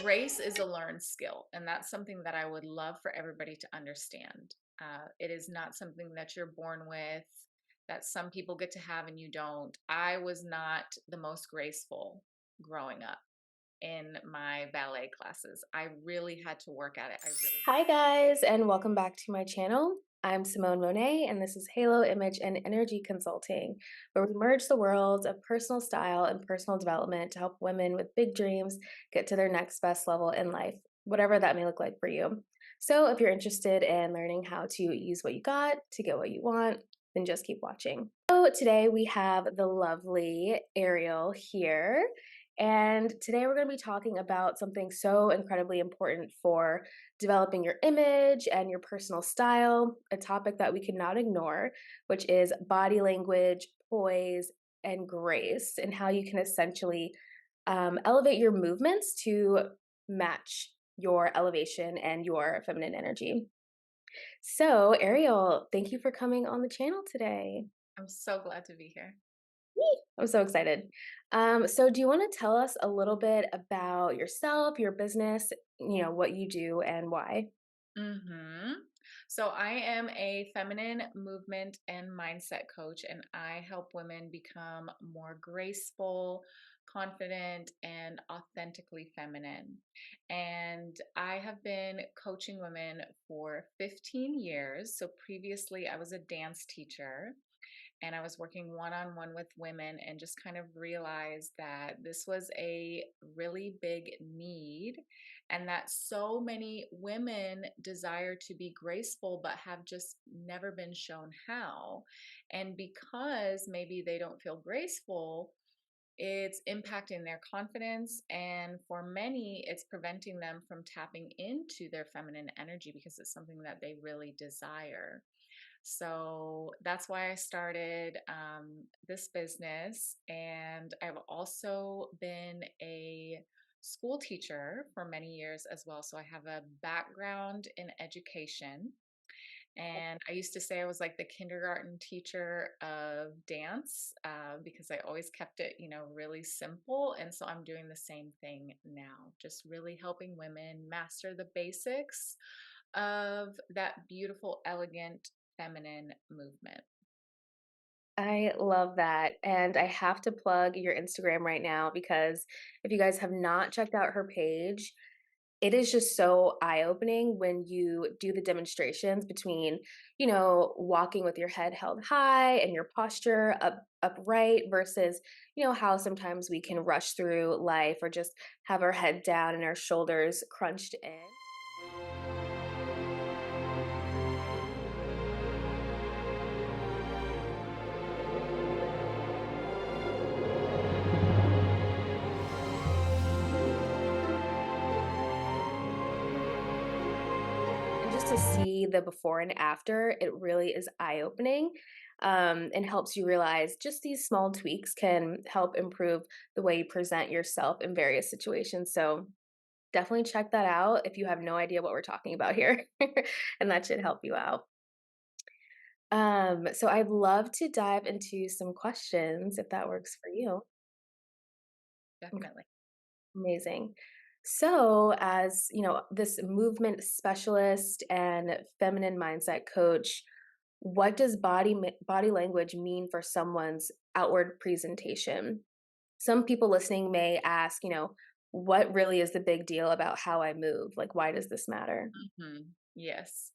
Grace is a learned skill, and that's something that I would love for everybody to understand. It is not something that you're born with, that some people get to have and you don't. I was not the most graceful growing up in my ballet classes. I really had to work at it. I really Hi, guys, and welcome back to my channel. I'm Simone Monet, and this is Halo Image and Energy Consulting, where we merge the worlds of personal style and personal development to help women with big dreams get to their next best level in life, whatever that may look like for you. So, if you're interested in learning how to use what you got to get what you want, then just keep watching. So, today we have the lovely Ariel here. And today we're going to be talking about something so incredibly important for developing your image and your personal style, a topic that we cannot ignore, which is body language, poise, and grace, and how you can essentially elevate your movements to match your elevation and your feminine energy. So, Ariel, thank you for coming on the channel today. I'm so glad to be here. Yay! I'm so excited. So do you want to tell us a little bit about yourself, your business, what you do and why? hmm So I am a feminine movement and mindset coach, and I help women become more graceful, confident, and authentically feminine. And I have been coaching women for 15 years. So previously, I was a dance teacher and I was working one on one with women and just kind of realized that this was a really big need and that so many women desire to be graceful but have just never been shown how. And because maybe they don't feel graceful, it's impacting their confidence. And for many, it's preventing them from tapping into their feminine energy because it's something that they really desire. So that's why I started this business. And I've also been a school teacher for many years as well. So I have a background in education. And I used to say I was like the kindergarten teacher of dance because I always kept it, really simple. And so I'm doing the same thing now, just really helping women master the basics of that beautiful, elegant, feminine movement. I love that. And I have to plug your Instagram right now because if you guys have not checked out her page, it is just so eye-opening when you do the demonstrations between, walking with your head held high and your posture upright versus, how sometimes we can rush through life or just have our head down and our shoulders crunched in. And just to see the before and after, it really is eye-opening, and helps you realize just these small tweaks can help improve the way you present yourself in various situations. So definitely check that out if you have no idea what we're talking about here, and that should help you out. So I'd love to dive into some questions if that works for you. Okay, Definitely. amazing. So, as this movement specialist and feminine mindset coach, what does body language mean for someone's outward presentation? Some people listening may ask, what really is the big deal about how I move? Like, why does this matter? Yes.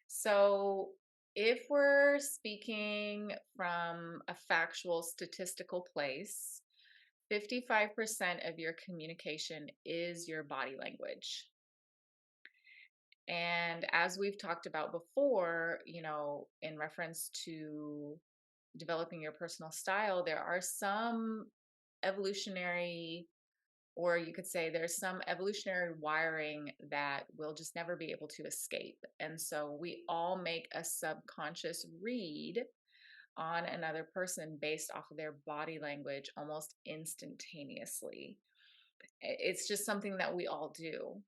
So if we're speaking from a factual statistical place, 55% of your communication is your body language. And as we've talked about before, in reference to developing your personal style, there are some evolutionary, or you could say there's some evolutionary wiring that we'll just never be able to escape. And so we all make a subconscious read on another person based off of their body language almost instantaneously. It's just something that we all do.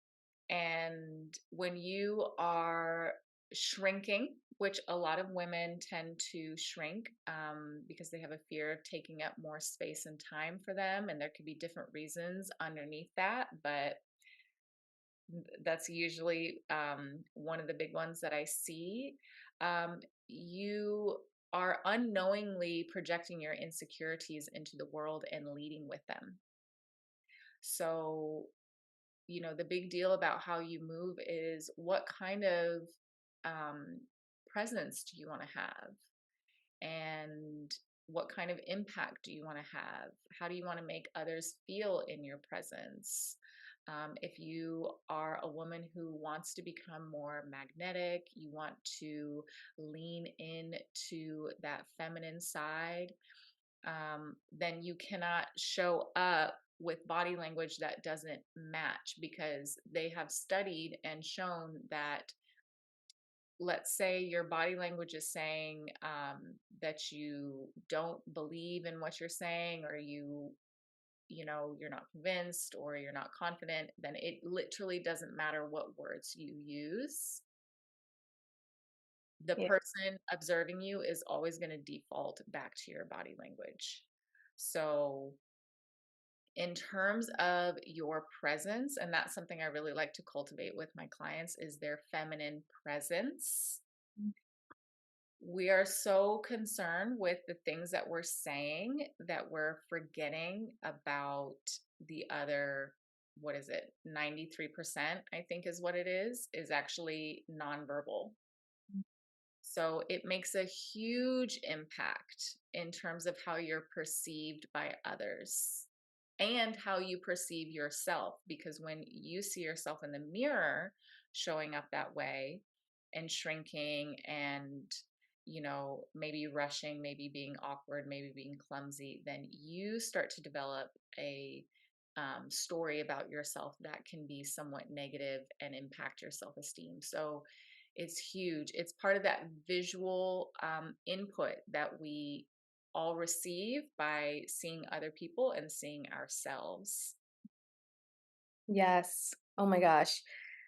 And when you are shrinking, which a lot of women tend to shrink because they have a fear of taking up more space and time for them, and there could be different reasons underneath that, but That's usually one of the big ones that I see. You are unknowingly projecting your insecurities into the world and leading with them. So, the big deal about how you move is what kind of um, presence do you want to have? And what kind of impact do you want to have? How do you want to make others feel in your presence? If you are a woman who wants to become more magnetic, you want to lean into that feminine side, then you cannot show up with body language that doesn't match, because they have studied and shown that, let's say your body language is saying that you don't believe in what you're saying, or you're not convinced, or you're not confident, then it literally doesn't matter what words you use. The Yeah. person observing you is always going to default back to your body language. So, in terms of your presence, and that's something I really like to cultivate with my clients, is their feminine presence. We are so concerned with the things that we're saying that we're forgetting about the other, what is it, 93%, I think is what it is actually nonverbal. So it makes a huge impact in terms of how you're perceived by others and how you perceive yourself. Because when you see yourself in the mirror showing up that way and shrinking and, maybe rushing, maybe being awkward, maybe being clumsy, then you start to develop a story about yourself that can be somewhat negative and impact your self esteem. So it's huge. It's part of that visual input that we all receive by seeing other people and seeing ourselves. Yes. Oh my gosh.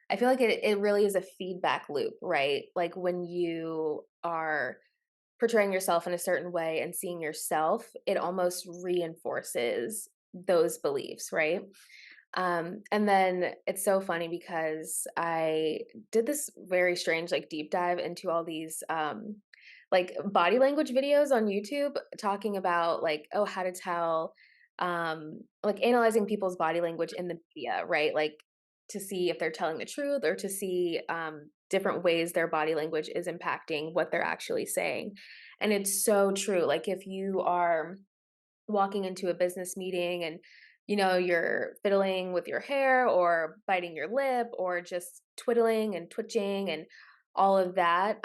I feel like it really is a feedback loop, right? Like when you are portraying yourself in a certain way and seeing yourself, it almost reinforces those beliefs, right? And then it's so funny because I did this very strange, like, deep dive into all these, like, body language videos on YouTube talking about, like, oh, how to tell, like, analyzing people's body language in the media, right? Like, to see if they're telling the truth or to see, different ways their body language is impacting what they're actually saying. And it's so true. Like, if you are walking into a business meeting and you're fiddling with your hair or biting your lip or just twiddling and twitching and all of that,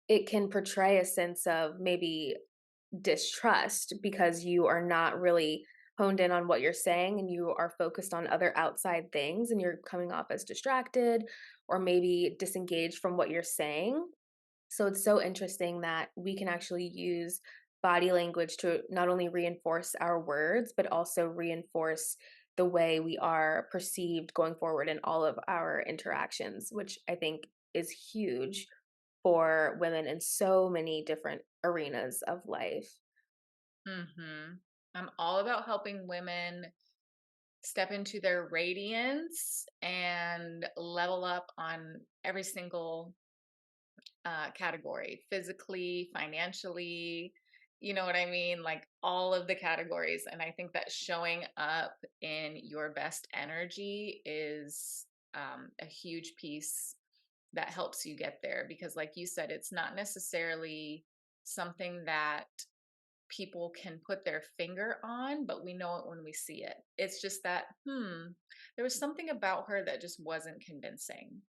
it can portray a sense of maybe distrust because you are not really honed in on what you're saying and you are focused on other outside things and you're coming off as distracted or maybe disengaged from what you're saying. So it's so interesting that we can actually use body language to not only reinforce our words, but also reinforce the way we are perceived going forward in all of our interactions, which I think is huge for women in so many different arenas of life. I'm all about helping women step into their radiance and level up on every single category, physically, financially, you know what I mean? Like all of the categories. And I think that showing up in your best energy is a huge piece that helps you get there. Because, like you said, it's not necessarily something that people can put their finger on, but we know it when we see it. It's just that, there was something about her that just wasn't convincing.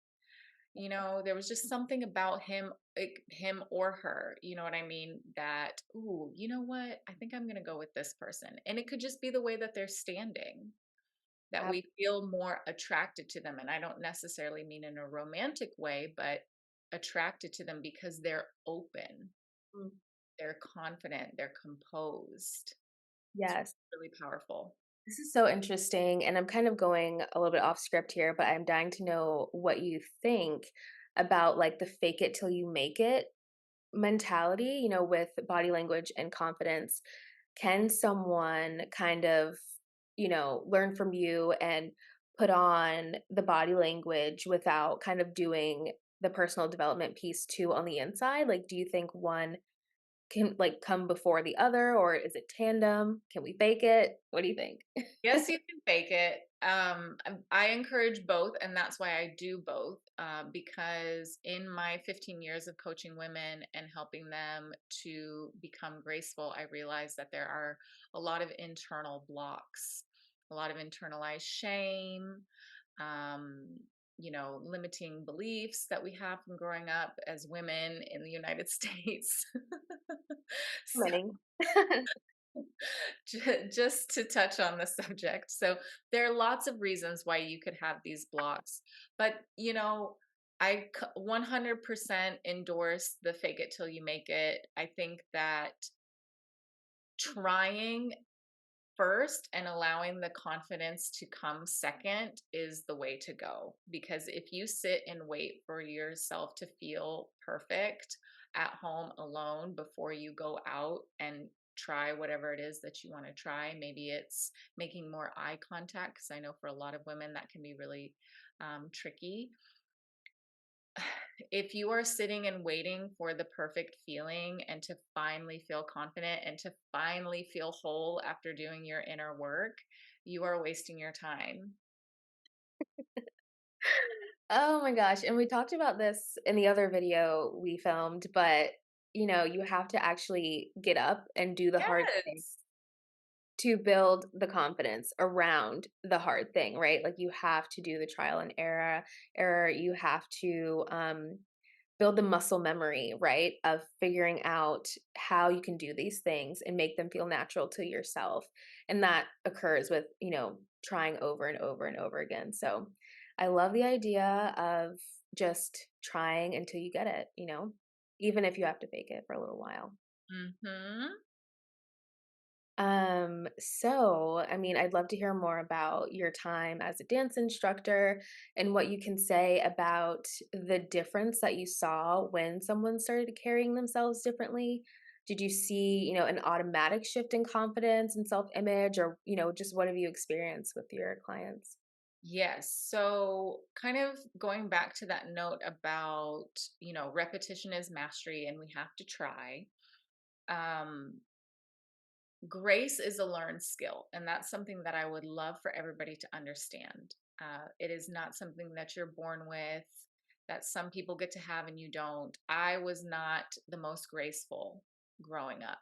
There was just something about him, like him or her, you know what I mean? That, ooh, you know what? I think I'm going to go with this person. And it could just be the way that they're standing, that Ab- we feel more attracted to them. And I don't necessarily mean in a romantic way, but attracted to them because they're open, Mm. they're confident, they're composed. It's Yes. really powerful. This is so interesting. And I'm kind of going a little bit off script here, but I'm dying to know what you think about like the fake it till you make it mentality, with body language and confidence. Can someone kind of, learn from you and put on the body language without kind of doing the personal development piece too on the inside? Like, do you think one can, like, come before the other, or is it tandem? Can we fake it? What do you think? Yes, you can fake it. I encourage both, and that's why I do both. Because in my 15 years of coaching women and helping them to become graceful, I realized that there are a lot of internal blocks, a lot of internalized shame, um, limiting beliefs that we have from growing up as women in the United States. Winning. Just to touch on the subject. So there are lots of reasons why you could have these blocks, but 100% endorse the fake it till you make it. I think that trying first and allowing the confidence to come second is the way to go. Because if you sit and wait for yourself to feel perfect at home alone before you go out and try whatever it is that you want to try, maybe it's making more eye contact, because I know for a lot of women that can be really tricky. If you are sitting and waiting for the perfect feeling and to finally feel confident and to finally feel whole after doing your inner work, you are wasting your time. Oh my gosh, and we talked about this in the other video we filmed, but, you have to actually get up and do the hard thing Yes. to build the confidence around the hard thing, right? Like, you have to do the trial and error, you have to, build the muscle memory, right, of figuring out how you can do these things and make them feel natural to yourself. And that occurs with, trying over and over and over again. So I love the idea of just trying until you get it, even if you have to fake it for a little while. Mhm. So I mean, I'd love to hear more about your time as a dance instructor and what you can say about the difference that you saw when someone started carrying themselves differently. Did you see, an automatic shift in confidence and self-image, or, just what have you experienced with your clients? Yes. So, kind of going back to that note about, repetition is mastery and we have to try. Um, Grace is a learned skill, and that's something that I would love for everybody to understand. It is not something that you're born with, that some people get to have and you don't. I was not the most graceful growing up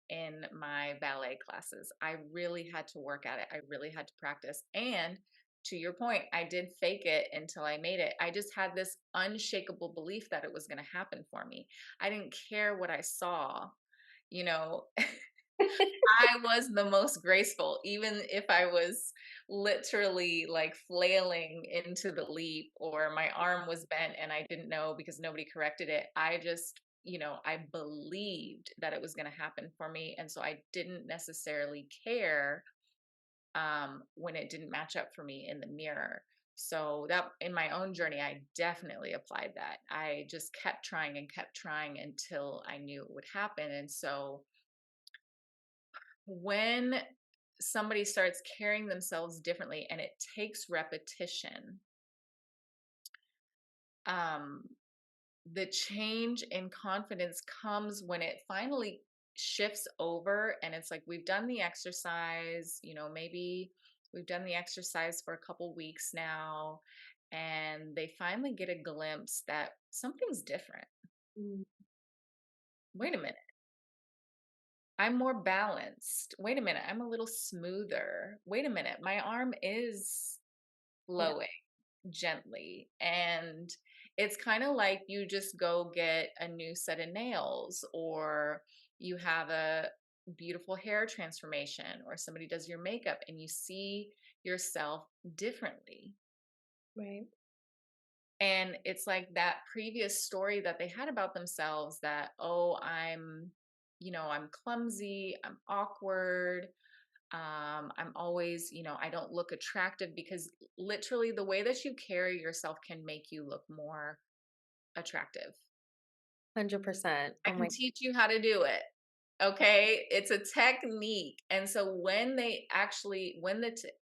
in my ballet classes. I really had to work at it, I really had to practice. And to your point, I did fake it until I made it. I just had this unshakable belief that it was going to happen for me. I didn't care what I saw, you know. I was the most graceful, even if I was literally like flailing into the leap or my arm was bent and I didn't know because nobody corrected it. I just, I believed that it was going to happen for me. And so I didn't necessarily care when it didn't match up for me in the mirror. So that in my own journey, I definitely applied that. I just kept trying and kept trying until I knew it would happen. And so when somebody starts carrying themselves differently and it takes repetition, um the change in confidence comes when it finally shifts over and it's like we've done the exercise, maybe we've done the exercise for a couple weeks now, and they finally get a glimpse that something's different. Mm, Wait a minute, I'm more balanced. Wait a minute, I'm a little smoother. Wait a minute, my arm is yeah, flowing gently. And it's kind of like you just go get a new set of nails, or you have a beautiful hair transformation, or somebody does your makeup and you see yourself differently. right. And it's like that previous story that they had about themselves that, oh, I'm clumsy, I'm awkward, I'm always, I don't look attractive, because literally the way that you carry yourself can make you look more attractive. 100%. I Oh can my teach you how to do it. Okay, it's a technique. And so when the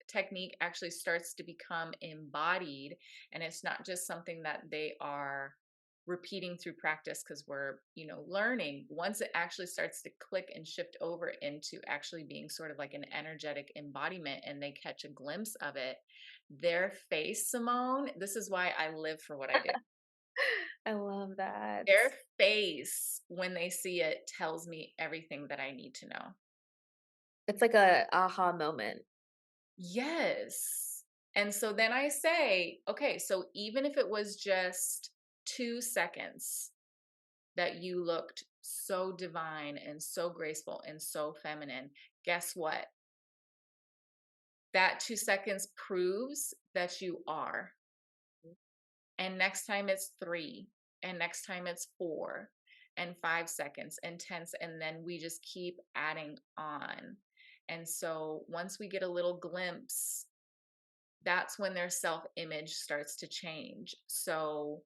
technique actually starts to become embodied, and it's not just something that they are repeating through practice because we're, learning, once it actually starts to click and shift over into actually being sort of like an energetic embodiment and they catch a glimpse of it, their face, Simone, this is why I live for what I do. I love that. Their face when they see it tells me everything that I need to know. It's like a aha moment. Yes. And so then I say, okay, so even if it was just 2 seconds that you looked so divine and so graceful and so feminine, guess what? That 2 seconds proves that you are. And next time it's 3, and next time it's 4, and 5 seconds, and 10, and then we just keep adding on. And so once we get a little glimpse, that's when their self-image starts to change. So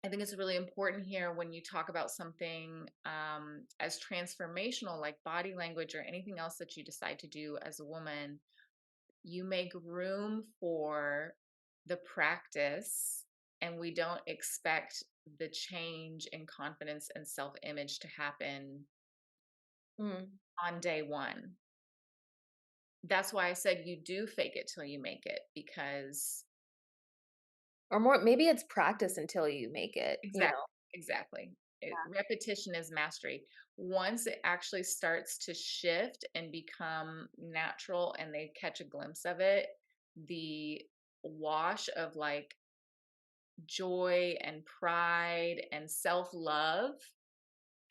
I think it's really important here when you talk about something as transformational, like body language or anything else that you decide to do as a woman, you make room for the practice, and we don't expect the change in confidence and self-image to happen Mm. on day one. That's why I said you do fake it till you make it, because Or more, maybe it's practice until you make it, you exactly, know? exactly. Yeah. Repetition is mastery. Once it actually starts to shift and become natural and they catch a glimpse of it, the wash of like joy and pride and self-love.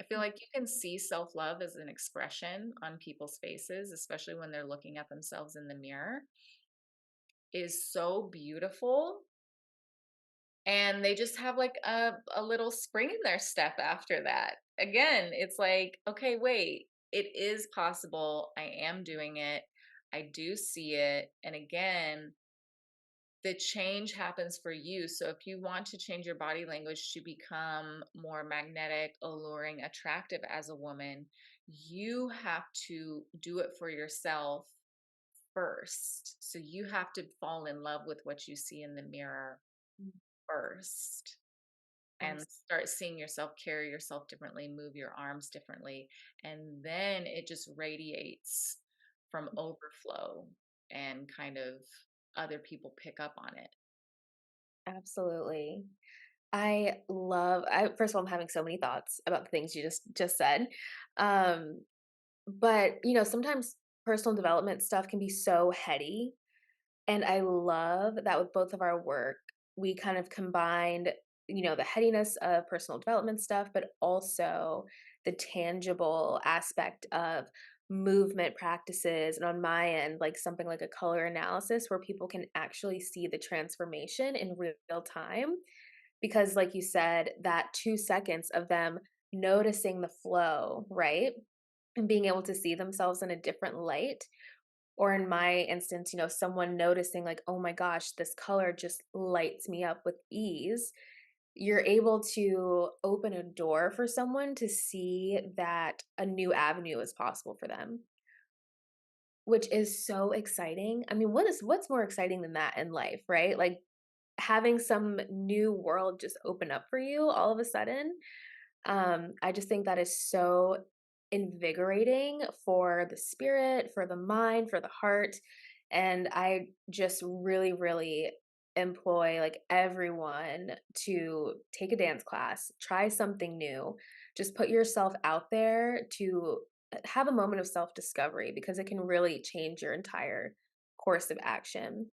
I feel like you can see self-love as an expression on people's faces, especially when they're looking at themselves in the mirror, is so beautiful. And they just have like a little spring in their step after that. Again, it's like, okay, wait, it is possible. I am doing it. I do see it. And again, the change happens for you. So if you want to change your body language to become more magnetic, alluring, attractive as a woman, you have to do it for yourself first. So you have to fall in love with what you see in the mirror Mm. first and Abs start seeing yourself, carry yourself differently, move your arms differently. And then it just radiates from overflow and kind of other people pick up on it. absolutely. I first of all, I'm having so many thoughts about the things you just said. Um, but, sometimes personal development stuff can be so heady. And I love that with both of our work, we kind of combined, the headiness of personal development stuff, but also the tangible aspect of movement practices. And on my end, like something like a color analysis where people can actually see the transformation in real time. Because, like you said, that 2 seconds of them noticing the flow, right? And being able to see themselves in a different light, or in my instance, someone noticing like, "Oh my gosh, this color just lights me up with ease." You're able to open a door for someone to see that a new avenue is possible for them, which is so exciting. I mean, what's more exciting than that in life, right? Like having some new world just open up for you all of a sudden. I just think that is so invigorating for the spirit, for the mind, for the heart. And I just really, really employ like everyone to take a dance class, try something new, just put yourself out there to have a moment of self discovery because it can really change your entire course of action.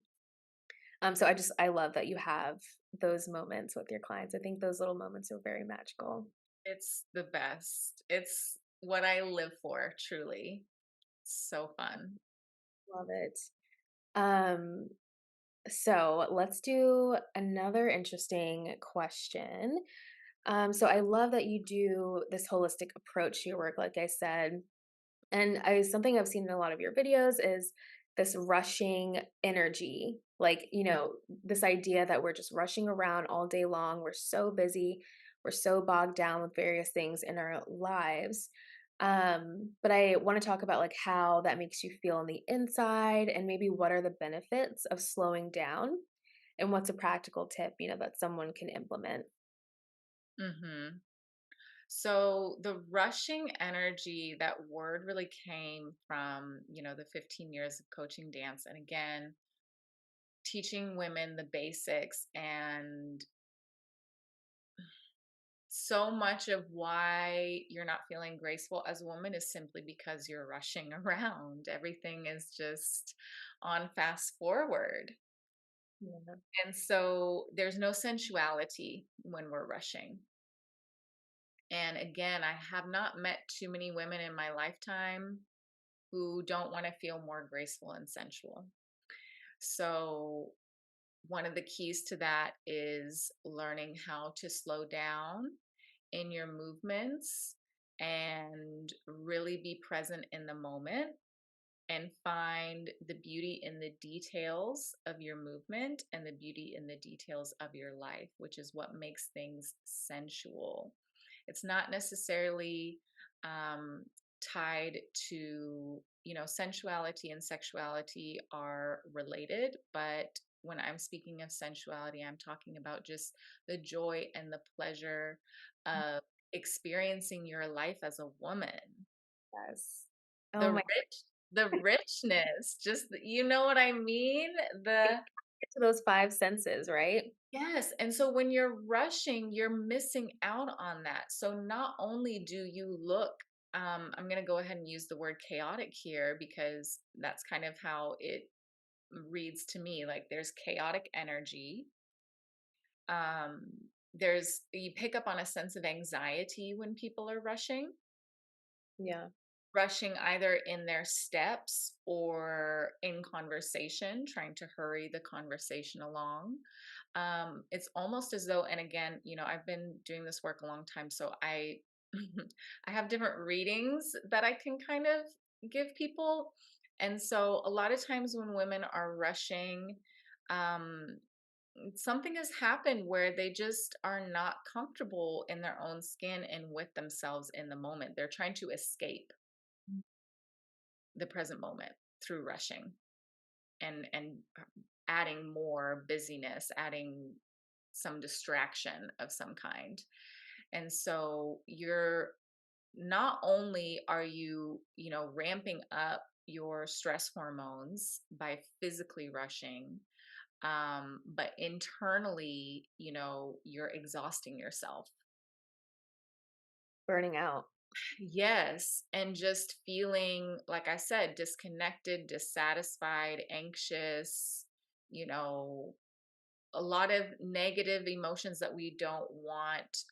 So I love that you have those moments with your clients. I think those little moments are very magical. It's the best. It's what I live for, truly. So fun. Love it. Um, so let's do another interesting question. So I love that you do this holistic approach to your work, like I said. And something I've seen in a lot of your videos is this rushing energy. Like, this idea that we're just rushing around all day long. We're so busy. We're so bogged down with various things in our lives. But I want to talk about like how that makes you feel on the inside and maybe what are the benefits of slowing down and what's a practical tip, that someone can implement. Mhm. So the rushing energy, that word really came from, the 15 years of coaching dance. And again, teaching women the basics. And so much of why you're not feeling graceful as a woman is simply because you're rushing around. Everything is just on fast forward. Yeah. And so there's no sensuality when we're rushing. And again, I have not met too many women in my lifetime who don't want to feel more graceful and sensual. So, one of the keys to that is learning how to slow down in your movements and really be present in the moment and find the beauty in the details of your movement and the beauty in the details of your life, which is what makes things sensual. It's not necessarily um, tied to, sensuality and sexuality are related, but when I'm speaking of sensuality, I'm talking about just the joy and the pleasure of experiencing your life as a woman. Yes. Oh The my, richness, just you know what I mean? get to those five senses, right? Yes, and so when you're rushing, you're missing out on that. So not only do you look, I'm gonna go ahead and use the word chaotic here because that's kind of how it reads to me. Like there's chaotic energy. There's you pick up on a sense of anxiety when people are Yeah. rushing either in their steps or in conversation, trying to hurry the conversation along. It's almost as though, and again, I've been doing this work a long time, so I I have different readings that I can kind of give people. And so a lot of times when women are rushing, um, something has happened where they just are not comfortable in their own skin and with themselves in the moment. They're trying to escape the present moment through rushing and adding more busyness, adding some distraction of some kind. And so you're not only are you, ramping up your stress hormones by physically rushing, but internally, you're exhausting yourself. Burning out. Yes, and just feeling, like I said, disconnected, dissatisfied, anxious, you know, a lot of negative emotions that we don't want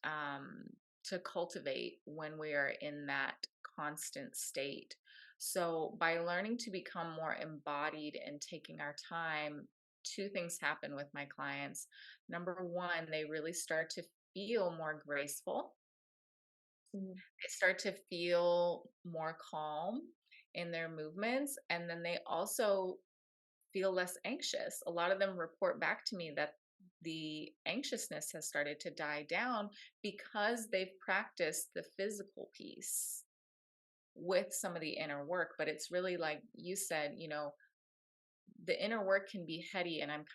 to cultivate when we are in that constant state. So, by learning to become more embodied and taking our time, two things happen with my clients. Number one, they really start to feel more graceful. Mhm. They start to feel more calm in their movements, and then they also feel less anxious. A lot of them report back to me that the anxiousness has started to die down because they've practiced the physical piece with some of the inner work. But it's really like you said, the inner work can be heady, and I'm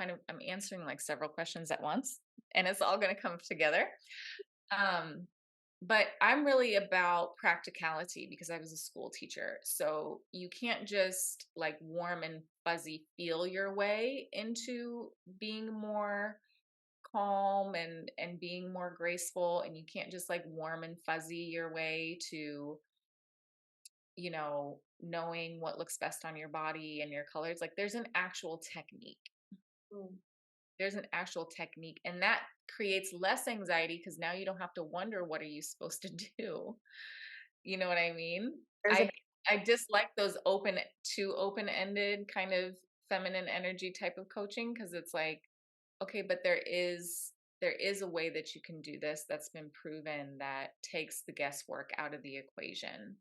answering like several questions at once, and it's all going to come together. Um, but I'm really about practicality because I was a school teacher. So you can't just like warm and fuzzy feel your way into being more calm and being more graceful, and you can't just like warm and fuzzy your way to, knowing what looks best on your body and your colors. Like there's an actual technique. Mm. There's an actual technique, and that creates less anxiety because now you don't have to wonder what are you supposed to do. You know what I mean? There's a I dislike those too open-ended kind of feminine energy type of coaching because it's like, okay, but there is a way that you can do this that's been proven that takes the guesswork out of the equation.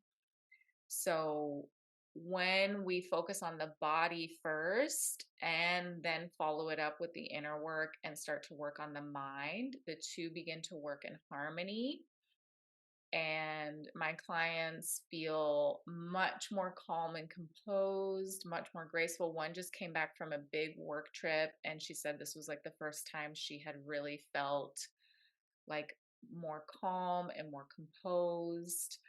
So when we focus on the body first and then follow it up with the inner work and start to work on the mind, the two begin to work in harmony. and my clients feel much more calm and composed, much more graceful. One just came back from a big work trip, and she said this was like the first time she had really felt like more calm and more composed.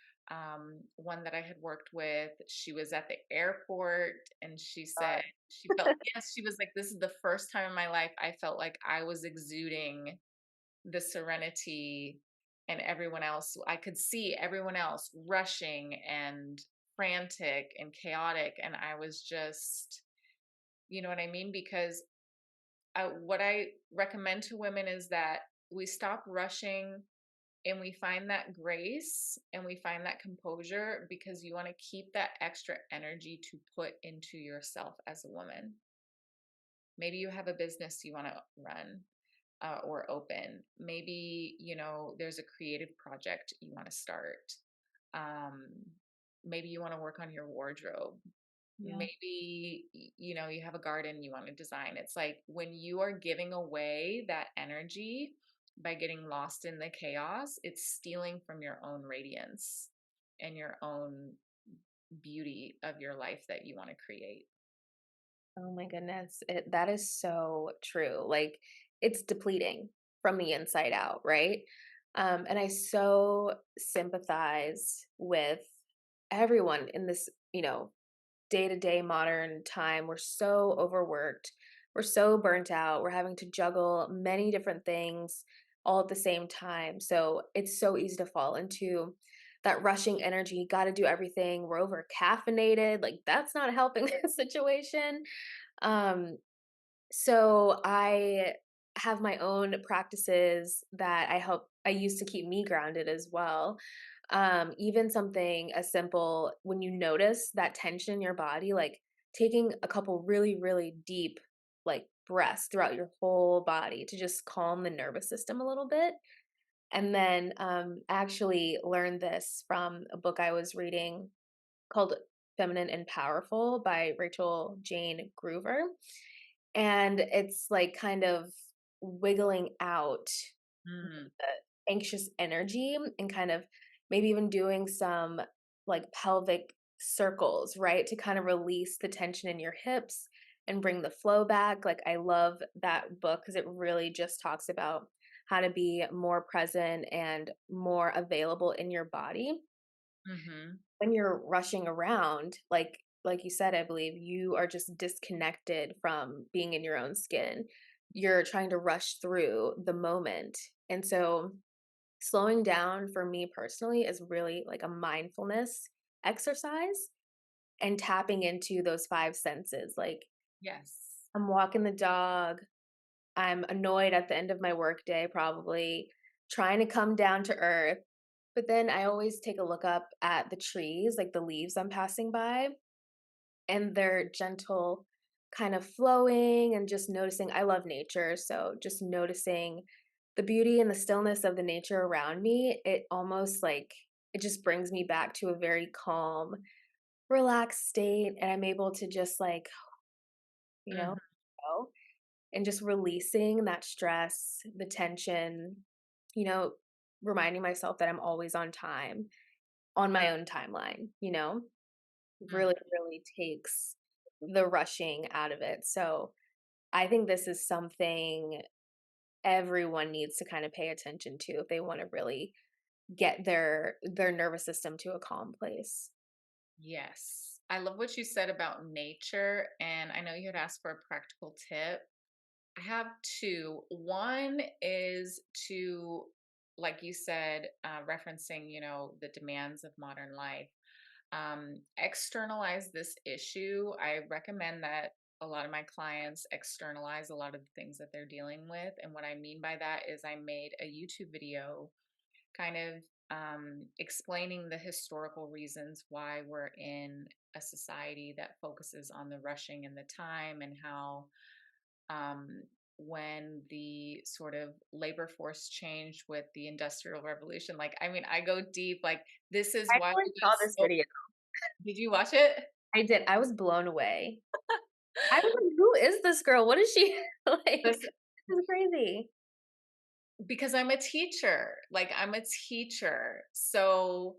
One that I had worked with, she was at the airport and she said she felt, yes, she was like, this is the first time in my life I felt like I was exuding the serenity, and everyone else, I could see everyone else rushing and frantic and chaotic. And I was just, you know what I mean? Because what I recommend to women is that we stop rushing and we find that grace and we find that composure, because you want to keep that extra energy to put into yourself as a woman. Maybe you have a business you want to run, or open. Maybe, there's a creative project you want to start. Um, Maybe you want to work on your wardrobe. Yeah. Maybe, you have a garden you want to design. It's like when you are giving away that energy by getting lost in the chaos, it's stealing from your own radiance and your own beauty of your life that you want to create. Oh my goodness. That is so true. Like it's depleting from the inside out, right? And I so sympathize with everyone in this, day to day modern time. We're so overworked. We're so burnt out. We're having to juggle many different things all at the same time. So it's so easy to fall into that rushing energy. Got to do everything. We're over caffeinated. Like that's not helping the situation. Um, so I have my own practices that I use to keep me grounded as well. Even something as simple when you notice that tension in your body, like taking a couple really, really deep like breaths throughout your whole body to just calm the nervous system a little bit. And then actually learned this from a book I was reading called Feminine and Powerful by Rachel Jane Groover. And it's like kind of wiggling out Mm, the anxious energy and kind of maybe even doing some like pelvic circles, right? To kind of release the tension in your hips and bring the flow back. Like I love that book because it really just talks about how to be more present and more available in your body mhm, when you're rushing around, like you said, I believe you are just disconnected from being in your own skin. You're trying to rush through the moment. And so slowing down for me personally is really like a mindfulness exercise and tapping into those five senses. Like yes. I'm walking the dog, I'm annoyed at the end of my workday, probably trying to come down to earth. But then I always take a look up at the trees, like the leaves I'm passing by, and they're gentle, kind of flowing, and just noticing. I love nature. So just noticing the beauty and the stillness of the nature around me, it almost like it just brings me back to a very calm, relaxed state. And I'm able to just like, you know, Mhm, go. And just releasing that stress, the tension, you know, reminding myself that I'm always on time, on my own timeline, mhm. really, really takes the rushing out of it. So I think this is something everyone needs to kind of pay attention to if they want to really get their nervous system to a calm place. Yes. I love what you said about nature, and I know you had asked for a practical tip. I have two. One is to, like you said, referencing, the demands of modern life, externalize this issue. I recommend that a lot of my clients externalize a lot of the things that they're dealing with. And what I mean by that is I made a YouTube video kind of explaining the historical reasons why we're in a society that focuses on the rushing and the time, and how um, when the sort of labor force changed with the industrial revolution, like, I mean, I go deep, like, this is I why actually we get saw this so. video. Did you watch it? I did. I was blown away. I was like, who is this girl? What is she like? Listen, This is crazy. because I'm a teacher. Like I'm a teacher. So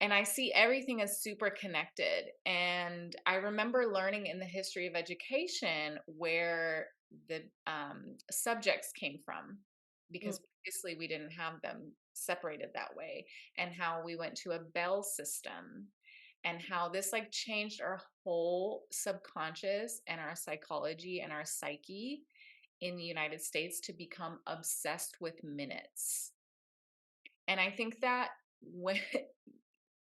and I see everything as super connected. And I remember learning in the history of education where the subjects came from, Mm. because previously we didn't have them separated that way, and how we went to a bell system, and how this like changed our whole subconscious and our psychology and our psyche in the United States to become obsessed with minutes. And I think that when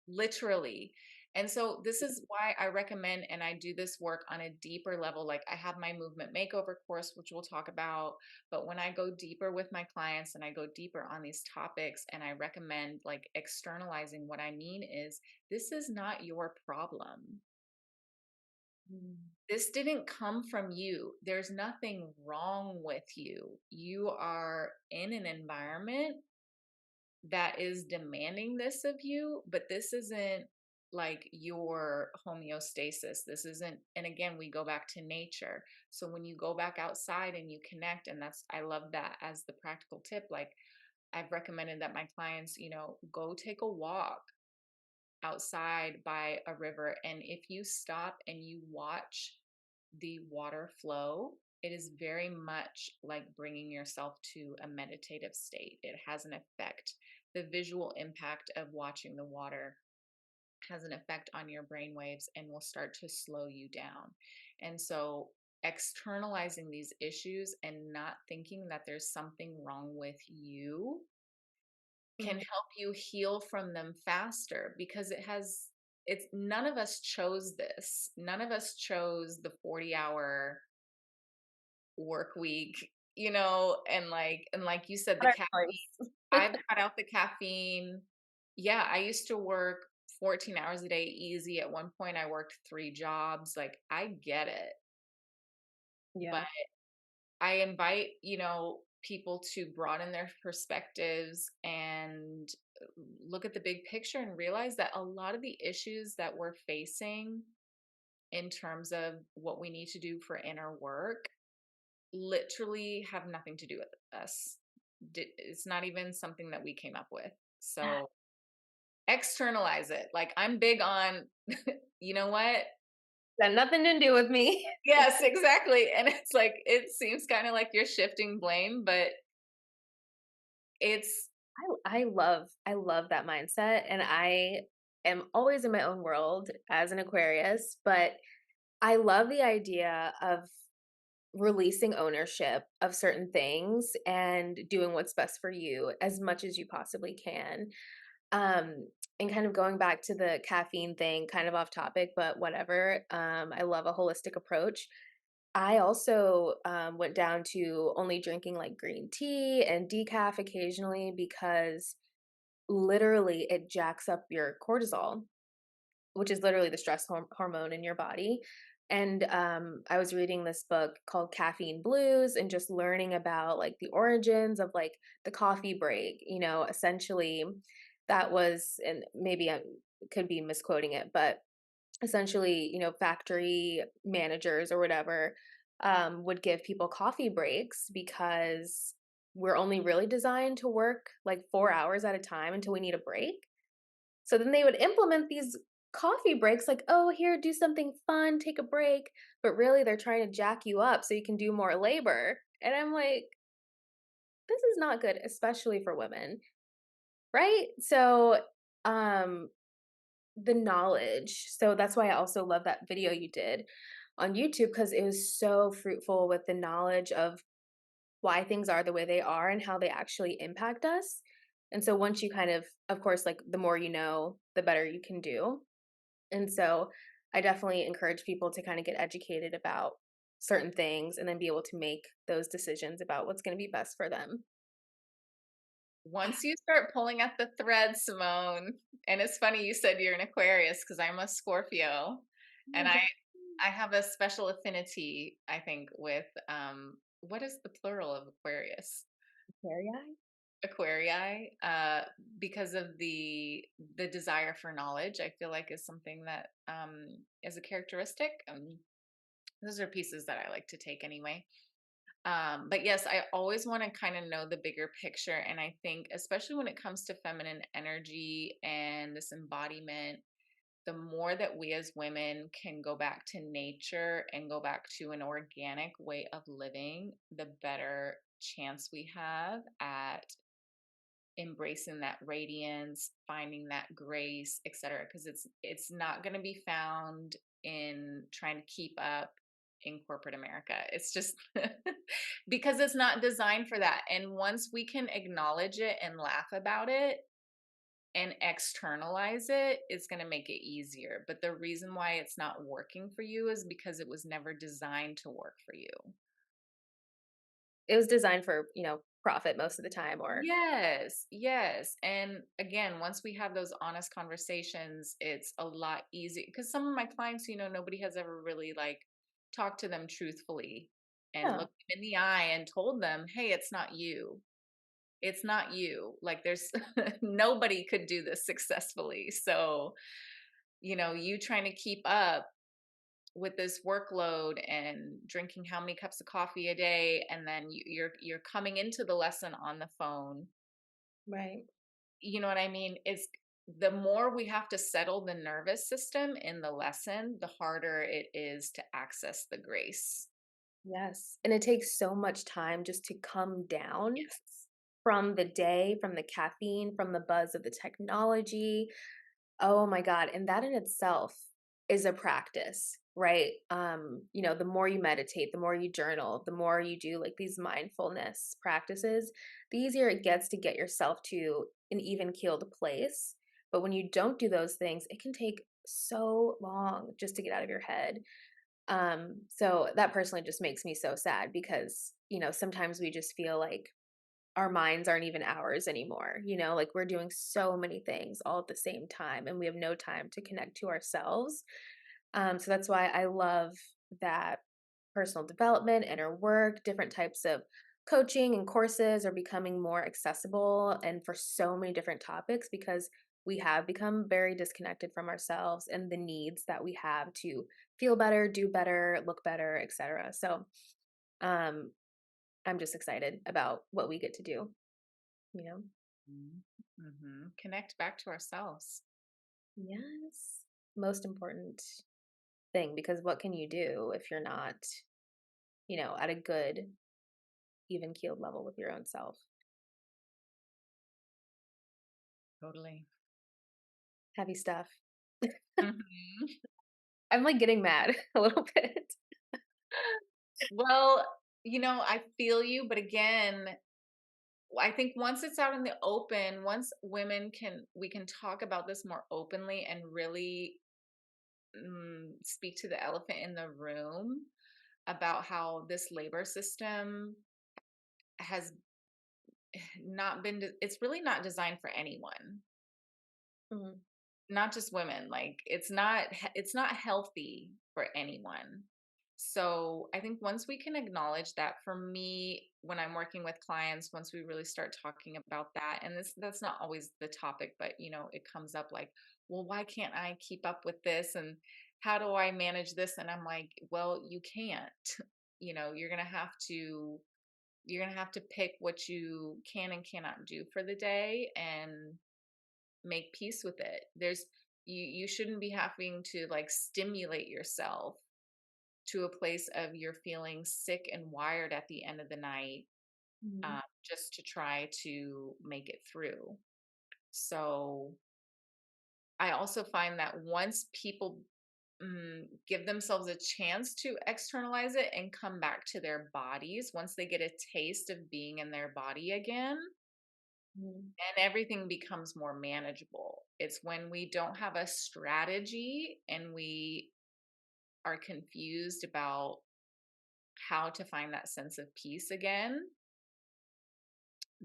literally. And so this is why I recommend and I do this work on a deeper level. Like I have my movement makeover course, which we'll talk about. But when I go deeper with my clients and I go deeper on these topics and I recommend like externalizing, what I mean is this is not your problem. Mm. This didn't come from you. There's nothing wrong with you. You are in an environment that is demanding this of you, but this isn't like your homeostasis. This isn't, and again, we go back to nature. So when you go back outside and you connect, and that's, I love that as the practical tip. Like I've recommended that my clients, go take a walk outside by a river. And if you stop and you watch the water flow, it is very much like bringing yourself to a meditative state. It has an effect. The visual impact of watching the water has an effect on your brain waves and will start to slow you down. And so, externalizing these issues and not thinking that there's something wrong with you can Mm. help you heal from them faster, because it's none of us chose this. None of us chose the 40-hour work week, and like you said, the Not caffeine. our choice. I've cut out the caffeine. Yeah, I used to work 14 hours a day easy. At one point I worked 3 jobs. Like I get it. But Yeah. I invite, people to broaden their perspectives and look at the big picture and realize that a lot of the issues that we're facing in terms of what we need to do for inner work literally have nothing to do with us. It's not even something that we came up with. So externalize it. Like I'm big on, you know what? Got nothing to do with me. Yes, exactly. And it's like, it seems kind of like you're shifting blame, but it's I love that mindset, and I am always in my own world as an Aquarius, but I love the idea of releasing ownership of certain things and doing what's best for you as much as you possibly can. And kind of going back to the caffeine thing, kind of off topic, but whatever. I love a holistic approach. I also went down to only drinking like green tea and decaf occasionally because literally it jacks up your cortisol, which is literally the stress hormone in your body. And I was reading this book called Caffeine Blues and just learning about like the origins of like the coffee break. Essentially, that was, and maybe I could be misquoting it, but essentially, factory managers or whatever would give people coffee breaks because we're only really designed to work like 4 hours at a time until we need a break. So then they would implement these coffee breaks like, oh, here, do something fun, take a break. But really, they're trying to jack you up so you can do more labor. And I'm like, this is not good, especially for women. Right. So, um, the knowledge. So that's why I also love that video you did on YouTube because it was so fruitful with the knowledge of why things are the way they are and how they actually impact us. And so once you kind of course, like the more you know, the better you can do. And so I definitely encourage people to kind of get educated about certain things and then be able to make those decisions about what's going to be best for them. once you start pulling at the thread, Simone, and it's funny you said you're an Aquarius because I'm a Scorpio, Oh and my I have a special affinity, I think, with what is the plural of Aquarius? God. Aquarii, because of the desire for knowledge. I feel like is something that is a characteristic. Those are pieces that I like to take anyway. But yes, I always want to kind of know the bigger picture. And I think, especially when it comes to feminine energy and this embodiment, the more that we as women can go back to nature and go back to an organic way of living, the better chance we have at embracing that radiance, finding that grace, etc. Because it's not going to be found in trying to keep up in corporate America. It's just because it's not designed for that. And once we can acknowledge it and laugh about it and externalize it, it's going to make it easier. But the reason why it's not working for you is because it was never designed to work for you. It was designed for, profit most of the time or Yes, yes. And again, once we have those honest conversations, it's a lot easier because some of my clients, nobody has ever really like talked to them truthfully and yeah. looked them in the eye and told them, hey, it's not you. It's not you. Like there's nobody could do this successfully. So, you trying to keep up with this workload and drinking how many cups of coffee a day, and then you're coming into the lesson on the phone. Right. You know what I mean? It's the more we have to settle the nervous system in the lesson, the harder it is to access the grace. Yes, and it takes so much time just to come down Yes. from the day, from the caffeine, from the buzz of the technology. Oh my god, and that in itself is a practice, right? The more you meditate, the more you journal, the more you do like these mindfulness practices, the easier it gets to get yourself to an even keeled place. But when you don't do those things, it can take so long just to get out of your head. So that personally just makes me so sad because, sometimes we just feel like our minds aren't even ours anymore, like we're doing so many things all at the same time and we have no time to connect to ourselves. So that's why I love that personal development, inner work, different types of coaching and courses are becoming more accessible and for so many different topics because we have become very disconnected from ourselves and the needs that we have to feel better, do better, look better, etc. So um, I'm just excited about what we get to do, you know? Connect back to ourselves. Yes. Most important thing because what can you do if you're not, at a good, even keeled level with your own self? Totally. Heavy stuff. Mhm. I'm like getting mad a little bit. Well, I feel you, but again, I think once it's out in the open, once we can talk about this more openly and really speak to the elephant in the room about how this labor system has not been it's really not designed for anyone, Mhm, not just women. Like it's not healthy for anyone. So I think once we can acknowledge that, for me when I'm working with clients, once we really start talking about that, and that's not always the topic, but it comes up like, well, why can't I keep up with this, and how do I manage this? And I'm like, well, you can't. You're going to have to pick what you can and cannot do for the day and make peace with it. You shouldn't be having to like stimulate yourself to a place of you're feeling sick and wired at the end of the night, mhm, just to try to make it through. So I also find that once people give themselves a chance to externalize it and come back to their bodies, once they get a taste of being in their body again, mhm. and everything becomes more manageable. It's when we don't have a strategy and we are confused about how to find that sense of peace again,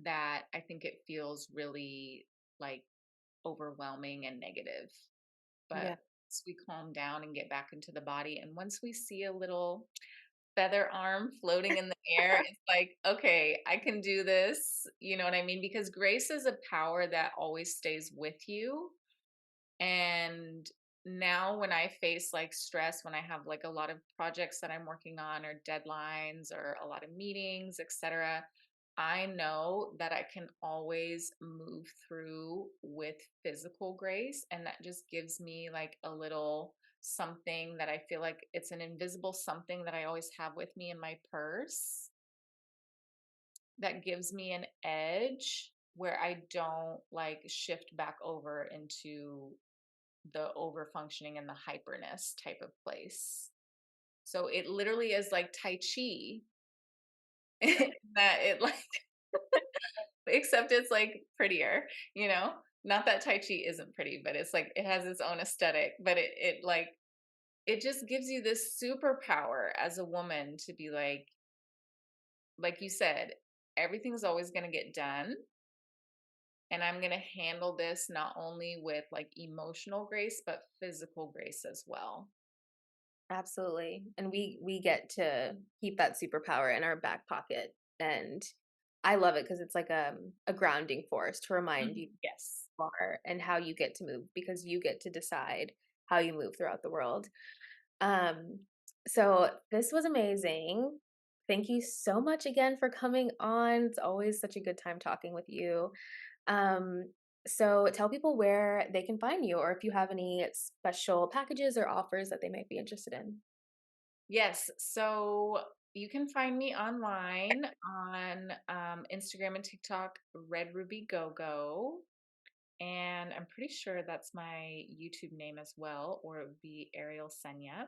that I think it feels really like overwhelming and negative. But Yeah, once we calm down and get back into the body, and once we see a little feather arm floating in the air, it's like, okay, I can do this. You know what I mean? Because grace is a power that always stays with you. And now when I face like stress, when I have like a lot of projects that I'm working on or deadlines or a lot of meetings, etc., I know that I can always move through with physical grace. And that just gives me like a little something that I feel like it's an invisible something that I always have with me in my purse that gives me an edge where I don't like shift back over into the over functioning and the hyperness type of place. So it literally is like Tai Chi that it like, except it's like prettier, you know? Not that Tai Chi isn't pretty, but it's like it has its own aesthetic, but it like it just gives you this superpower as a woman to be like you said, everything's always going to get done. And I'm going to handle this not only with like emotional grace, but physical grace as well. Absolutely. And we get to keep that superpower in our back pocket. And I love it because it's like a grounding force to remind you Mhm. Yes. who you are and how you get to move because you get to decide how you move throughout the world. Um, so this was amazing. Thank you so much again for coming on. It's always such a good time talking with you. Um, so tell people where they can find you or if you have any special packages or offers that they might be interested in. Yes. So you can find me online on Instagram and TikTok, Red Ruby Go Go. And I'm pretty sure that's my YouTube name as well, or it would be Ariel Senya.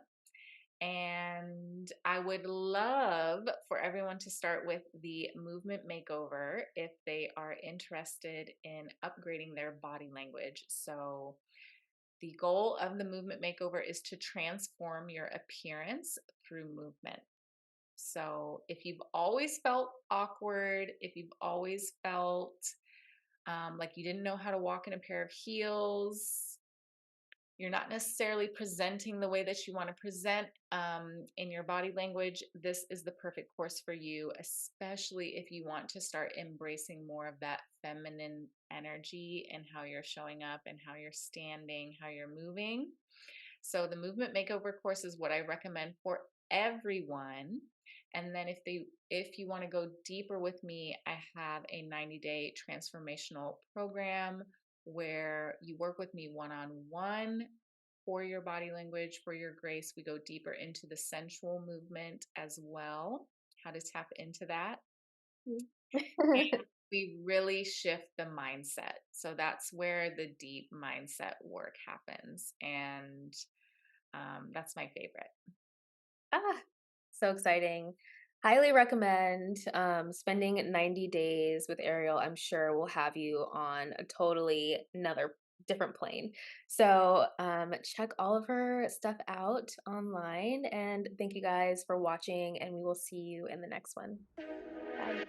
And I would love for everyone to start with the movement makeover if they are interested in upgrading their body language. So, the goal of the movement makeover is to transform your appearance through movement. So, if you've always felt awkward, if you've always felt like you didn't know how to walk in a pair of heels, you're not necessarily presenting the way that you want to present in your body language, this is the perfect course for you, especially if you want to start embracing more of that feminine energy and how you're showing up and how you're standing, how you're moving. So the movement makeover course is what I recommend for everyone. And then if you want to go deeper with me, I have a 90-day transformational program where you work with me one-on-one for your body language, for your grace. We go deeper into the sensual movement as well, how to tap into that. We really shift the mindset. So that's where the deep mindset work happens. And that's my favorite. Ah, so exciting. Highly recommend spending 90 days with Ariel. I'm sure will have you on a totally another different plane. So check all of her stuff out online. And thank you guys for watching, and we will see you in the next one. Bye.